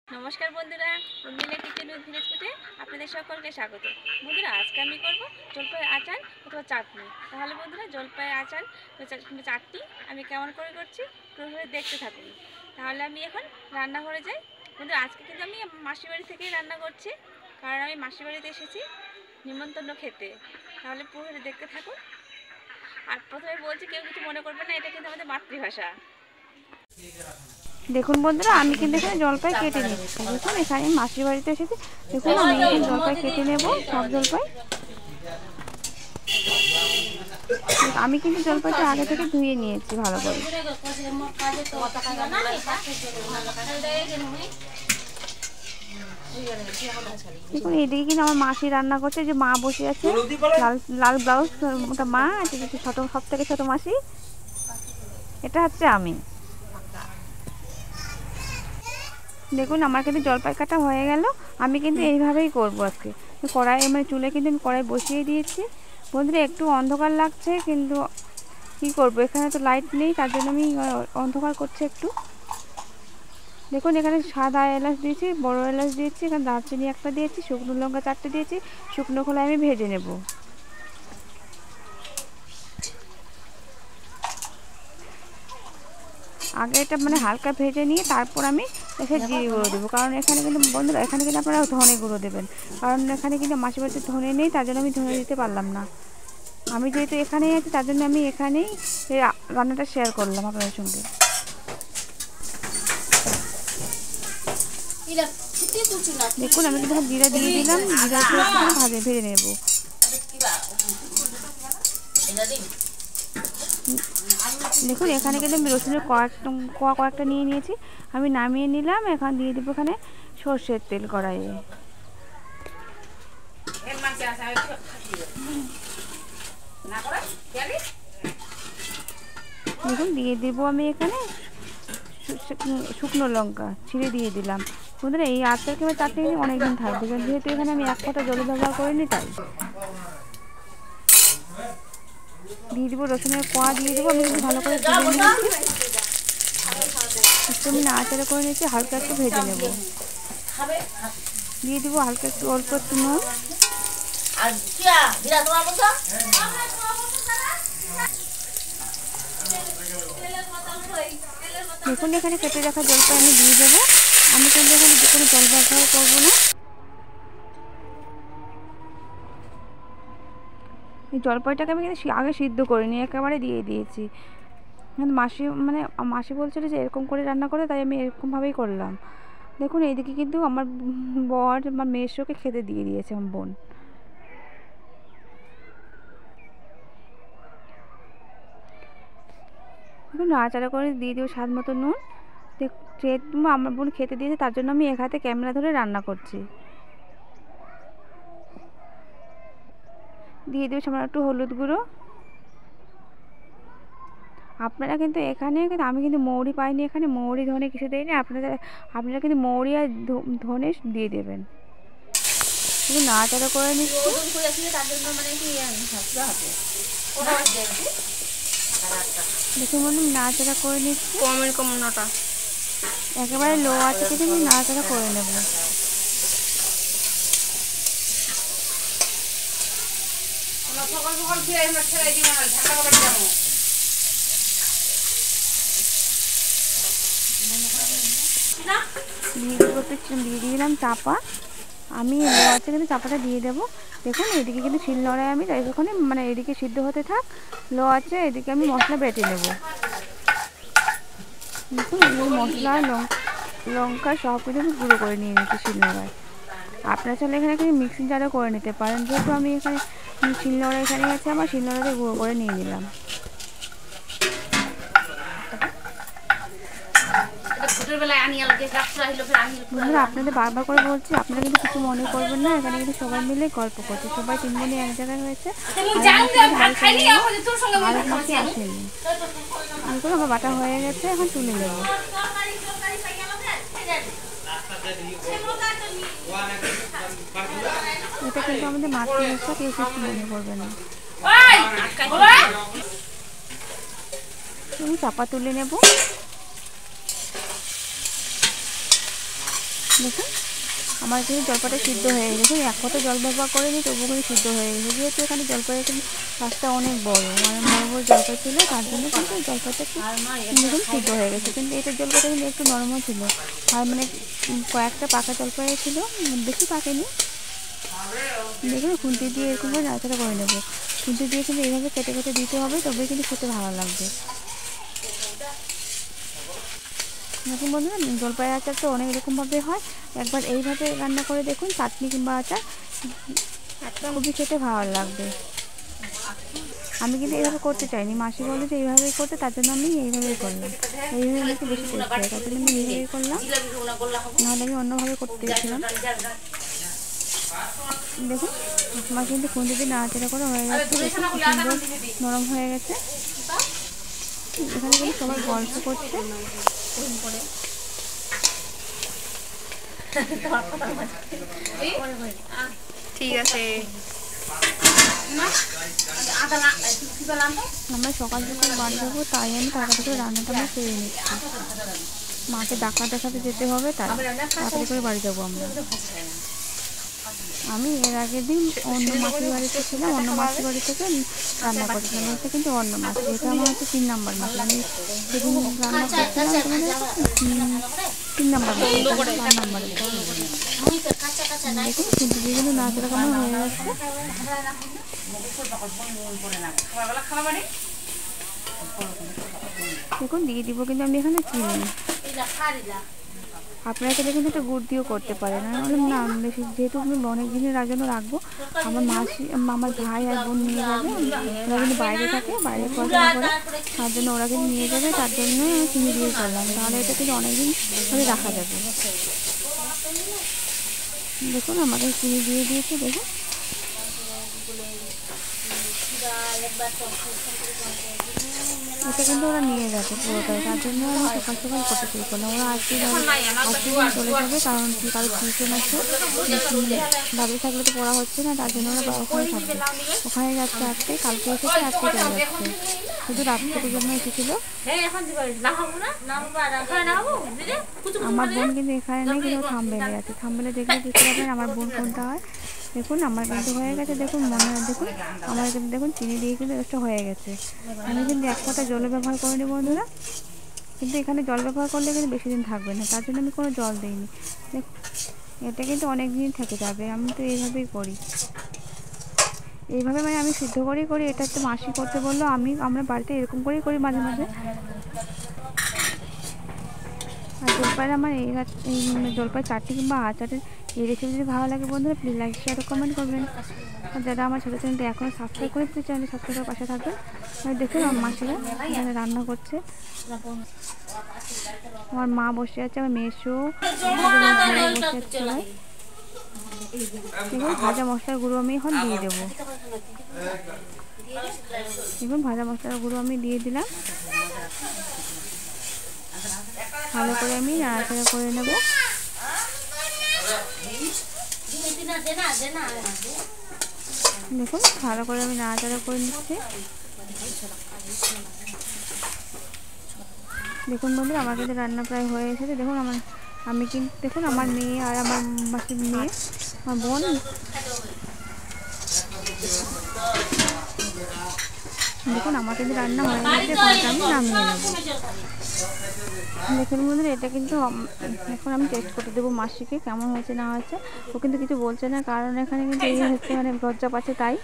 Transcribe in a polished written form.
नमस्कार बंधुरा Urmila kitchen with village ফুডে আপনাদের সকলকে স্বাগত। বন্ধুরা আজকে আমি করব জলপাইয়ের আচার অথবা চাটনি। তাহলে বন্ধুরা জলপাইয়ের আচার কিংবা চাটনি আমি কেমন করে করছি পুরোপুরি দেখতে থাকুন। তাহলে আমি এখন রান্নাঘরে যাই। বন্ধুরা আজকে কিন্তু আমি মাসির বাড়ি থেকেই রান্না করছি, কারণ আমি মাসির বাড়িতে এসেছি নিমন্ত্রণ খেতে। তাহলে পুরোপুরি দেখতে থাকুন। আর প্রথমে বলছি কেউ কিছু মনে করবেন না, এটা কিন্তু আমাদের মাতৃভাষা। দেখুন বন্ধুরা, আমি কিন্তু এখানে জলপাই কেটে নিচ্ছি। দেখুন এখানে মাসির বাড়িতে এসেছি। দেখুন আমি এখন জলপাই কেটে নেব, সব জলপাই। আমি কিন্তু জলপাইটা আগে থেকে ধুয়ে নিয়েছি ভালো করে। দেখুন এদিকে কিন্তু আমার মাসি রান্না করছে, যে মা বসে আছে লাল লাল ব্লাউজ ওটা মা, ছোট সব থেকে ছোট মাসি, এটা হচ্ছে আমি। দেখুন আমার কিন্তু জলপাই কাটা হয়ে গেল। আমি কিন্তু এইভাবেই করবো আজকে। কড়াই মানে চুলে কিন্তু আমি কড়াই বসিয়ে দিয়েছি। বন্ধুরা একটু অন্ধকার লাগছে, কিন্তু কি করব, এখানে তো লাইট নেই, তার জন্য আমি অন্ধকার করছি একটু। দেখুন এখানে সাদা এলাচ দিয়েছি, বড় এলাচ দিয়েছি, এখানে দারচিনি একটা দিয়েছি, শুকনো লঙ্কা 4টে দিয়েছি। শুকনো খোলায় আমি ভেজে নেব। আগে এটা মানে হালকা ভেজে নিয়ে তারপর আমি এসে জিরে গুঁড়ো দেবো, কারণ এখানে কিন্তু বন্ধুরা এখানে কিন্তু আপনারা ধনে গুঁড়ো দেবেন, কারণ এখানে কিন্তু মাসির বাড়িতে ধনে নেই, তার জন্য আমি ধনে দিতে পারলাম না। আমি যেহেতু এখানেই আছি তার জন্য আমি এখানেই এই রান্নাটা শেয়ার করলাম আপনাদের সঙ্গে। দেখুন আমি কিন্তু জিরা দিয়ে দিলাম, জিরা ভেজে নেব। দেখুন এখানে কিন্তু আমি রসুনের কয়েকটা নিয়ে নিয়েছি, আমি নামিয়ে নিলাম। এখন দিয়ে দেবো এখানে সর্ষের তেল কড়াইয়ে। দেখুন দিয়ে দেবো আমি এখানে শুকনো লঙ্কা ছিঁড়ে দিয়ে দিলাম। বন্ধুরা এই আচার কিংবা চাটনি অনেকদিন থাকবে, যেহেতু এখানে আমি এক ফোঁটা জল ব্যবহার করিনি, তাই দিয়ে দেবো রসুনের কোয়া দিয়ে দেবো। আমি কিন্তু ভালো করে ভেজে নিয়েছি, একটু আমি নাড়াচাড়া করে নিয়েছি, হালকা একটু ভেজে নেব। দিয়ে দেবো হালকা একটু অল্প একটু নুন। দেখুন এখানে কেটে রাখা জলপাই আমি দিয়ে দেবো। আমি কিন্তু এখানে যে কোনো জল ব্যবহার করবো না। এই জলপাইটাকে আমি কিন্তু আগে সিদ্ধ করে নিয়ে একেবারে দিয়ে দিয়েছি। মাসি বলছিল যে এরকম করে রান্না করে, তাই আমি এরকমভাবেই করলাম। দেখুন এইদিকে কিন্তু আমার বর আমার মেয়েকে খেতে দিয়ে দিয়েছে আমার বোন। দেখুন নাড়াচাড়া করে দিয়ে দেবো স্বাদ মতো নুন। যেহেতু আমার বোন খেতে দিয়েছে তার জন্য আমি এক হাতে ক্যামেরা ধরে রান্না করছি। দিয়ে দেবো সামান্য একটু হলুদ গুঁড়ো। আপনারা কিন্তু এখানে আমি কিন্তু মৌরি পাইনি, এখানে মৌরি ধনে কিছু দেয়নি, আপনারা কিন্তু মৌরি আর ধনে দিয়ে দেবেন। কিন্তু নাড়াচাড়া করে নিচ্ছি। দেখুন বন্ধু নাড়াচাড়া করে নিচ্ছি, একেবারে লো আছে কিন্তু আমি নাড়াচাড়া করে নেব। দিয়ে দিলাম চাপা, আমি লো আছে কিন্তু চাপাটা দিয়ে দেবো। দেখুন এদিকে কিন্তু শিলনোড়ায় আমি এখানে মানে এদিকে সিদ্ধ হতে থাক, লো আছে, এদিকে আমি মশলা বেটে নেব। দেখুন মশলা লঙ্কা সব কিছু আমি গুঁড়ো করে নিয়ে নিচ্ছি শিলনোড়ায়। আপনারা চাইলে এখানে কিন্তু মিক্সিং জারও করে নিতে পারেন, যেহেতু আমি এখানে শিলনোড়া এখানে আছে আমার, শিলনোড়াতে গুঁড়ো করে নিয়ে নিলাম। বন্ধুরা আপনাদের বারবার করে বলছি, আপনারা কিন্তু কিছু মনে করবেন না, এখানে কিন্তু সবাই মিলে গল্প করছে, সবাই 3 বোনই এক জায়গায় হয়েছে, আর মাসি আসেনি। দেখুন আমার বাটা হয়ে গেছে, এখন তুলে নেব। এটা কিন্তু আমাদের মাতৃভাষা, কেউ কিছু মনে করবে না। চাপা তুলে নেব। দেখুন আমার কিন্তু জলপাইটা সিদ্ধ হয়ে গেছে, এক ফোঁটা জল ব্যবহার করে নিই তবু কিন্তু সিদ্ধ হয়ে গেছে। যেহেতু এখানে জলপাইয়ের কিন্তু গাছটা অনেক বড়, মানে বড় বড় জলপাই ছিল, তার জন্য কিন্তু জলপাইটা একটু দেখুন সিদ্ধ হয়ে গেছে। কিন্তু এটার জলপাইটা কিন্তু একটু নরমও ছিল, আর মানে কয়েকটা পাকা জলপাই ছিল, বেশি পাকেনি। দেখুন খুন্তি দিয়ে এরকম করে নাড়াচাড়া করে নেবো। খুন্তি দিয়ে কিন্তু এইভাবে কেটে কেটে দিতে হবে, তবেই কিন্তু খেতে ভালো লাগবে। দেখুন বন্ধুরা, জলপাইয়ের আচার তো অনেক রকমভাবে হয়, একবার এইভাবে রান্না করে দেখুন, চাটনি কিংবা আচার খুবই খেতে ভালো লাগবে। আমি কিন্তু এইভাবে করতে চাইনি, মাসি বলে যে এইভাবেই করতে, তার জন্য আমি এইভাবেই করলাম। এইভাবে আমাকে বেশি টেস্ট হয়, তার জন্য আমি এইভাবেই করলাম, নাহলে আমি অন্যভাবে করতে চেয়েছিলাম। দেখুন আমার কিন্তু খুন্তি দিয়ে নাড়াচাড়া করে হয়ে গেছে, দেখুন খুব সুন্দর নরম হয়ে গেছে। এখানে কিন্তু সবাই গল্প করছে। ঠিক আছে। আমরা সকাল সকাল বাড়ি যাবো, তাই আমি তাড়াতাড়ি করে রান্নাটা আমরা সেরে নিচ্ছি। মাকে ডাক্তার দেখাতে যেতে হবে, তাই তাড়াতাড়ি করে বাড়ি যাবো আমরা। আমি এর আগের দিন অন্য মাসির বাড়িতে ছিলাম, অন্য মাসির বাড়ি থেকে রান্না করেছিলাম। এটা কিন্তু অন্য মাছ, এটা আমার হচ্ছে 3 নম্বর মাছ। আমি সেদিন রান্না করছিলাম তোমাদের 3 নম্বর মাছ, 4 নম্বরে। দেখুন কিন্তু বিভিন্ন নাচ রকম হয়ে যাচ্ছে। দেখুন দিয়ে দিব কিন্তু আমি এখানে চিনি, আপনারা চাইলে কিন্তু একটা গুড় দিয়েও করতে পারেন। আমি বললাম না, বেশি যেহেতু আমি অনেক দিনের জন্য রাখবো, আমার মাসি আমার ভাই আর বোন নিয়ে যাবে, ওরা কিন্তু বাইরে থাকে, বাইরে পড়াশোনা করে, তার জন্য ওরা কিন্তু নিয়ে যাবে, তার জন্য চিনি দিয়ে করলাম, তাহলে এটা কিন্তু অনেকদিন ধরে রাখা যাবে। দেখুন আমাকে চিনি দিয়ে দিয়েছে, দেখুন এটা কিন্তু ওরা নিয়ে যাবে পুরোটাই, তার জন্য আমি সকাল সকাল করতে শুরু করলাম। ওরা আজকে চলে যাবে, কারণ কি কারো টিউশন আছে, বাড়ি থাকলে তো পড়া হচ্ছে না, তার জন্য ওরা ওখানে থাকবে, ওখানে যাচ্ছে আজকে, কালকে এসেছে, আজকে চলে যাচ্ছে। শুধু রাত্রির জন্য এসেছিল। আমার বোন কিন্তু এখানে নেই, কিন্তু থামবেলে আছে, থামবেলে দেখলে বুঝতে পারবেন আমার বোন কোনটা হয়। দেখুন আমার কিন্তু হয়ে গেছে, দেখুন মনে হয়, দেখুন আমার কিন্তু দেখুন চিনি দিয়ে কিন্তু একটা হয়ে গেছে। আমি কিন্তু এক ফোঁটা জল ব্যবহার করিনি বন্ধুরা, কিন্তু এখানে জল ব্যবহার করলে কিন্তু বেশি দিন থাকবে না, তার জন্য আমি কোনো জল দিইনি। দেখুন এটা কিন্তু অনেক দিন থেকে যাবে, আমি তো এইভাবেই করি, এইভাবে মানে আমি সিদ্ধ করেই করি। এটা তো মাসি করতে বললো, আমরা বাড়িতে এরকম করেই করি মাঝে মাঝে। আর জলপাইয়ের আমার এই জলপাই চাটনি কিংবা আচারের এই রেসিপি যদি ভালো লাগে বন্ধুরা, প্লিজ লাইক শেয়ার কমেন্ট করবেন। আর যারা আমার ছোটো চ্যানেলটা এখনও সাবস্ক্রাইব করে দিতে চ্যানেলটি সাবস্ক্রাইব করে পাশে থাকবেন। আর দেখুন আমার মাসিরা এখানে রান্না করছে, আমার মা বসে আছে, আমার মেয়েও বসে আছে সবাই। দেখুন ভাজা মশলার গুঁড়ো আমি এখন দিয়ে দেবো। দেখুন ভাজা মশলার গুঁড়ো আমি দিয়ে দিলাম, ভালো করে আমি নাড়াচাড়া করে নেব। দেখুন ভালো করে আমি নাড়াচাড়া করে নিচ্ছি। দেখুন বন্ধুরা আমার কিন্তু রান্না প্রায় হয়ে এসেছে। দেখুন আমি কিন্তু দেখুন আমার মেয়ে আর আমার মাসির মেয়ে, আমার বোন, দেখুন আমার কিন্তু রান্না হয়ে গেছে, আমি নামিয়ে নেব। দেখুন বন্ধুরা এটা কিন্তু এখন আমি টেস্ট করতে দেবো মাসিকে, কেমন হয়েছে না হয়েছে। ও কিন্তু কিছু বলছে না, কারণ এখানে কিন্তু এই হচ্ছে মানে লজ্জা পাচ্ছে, তাই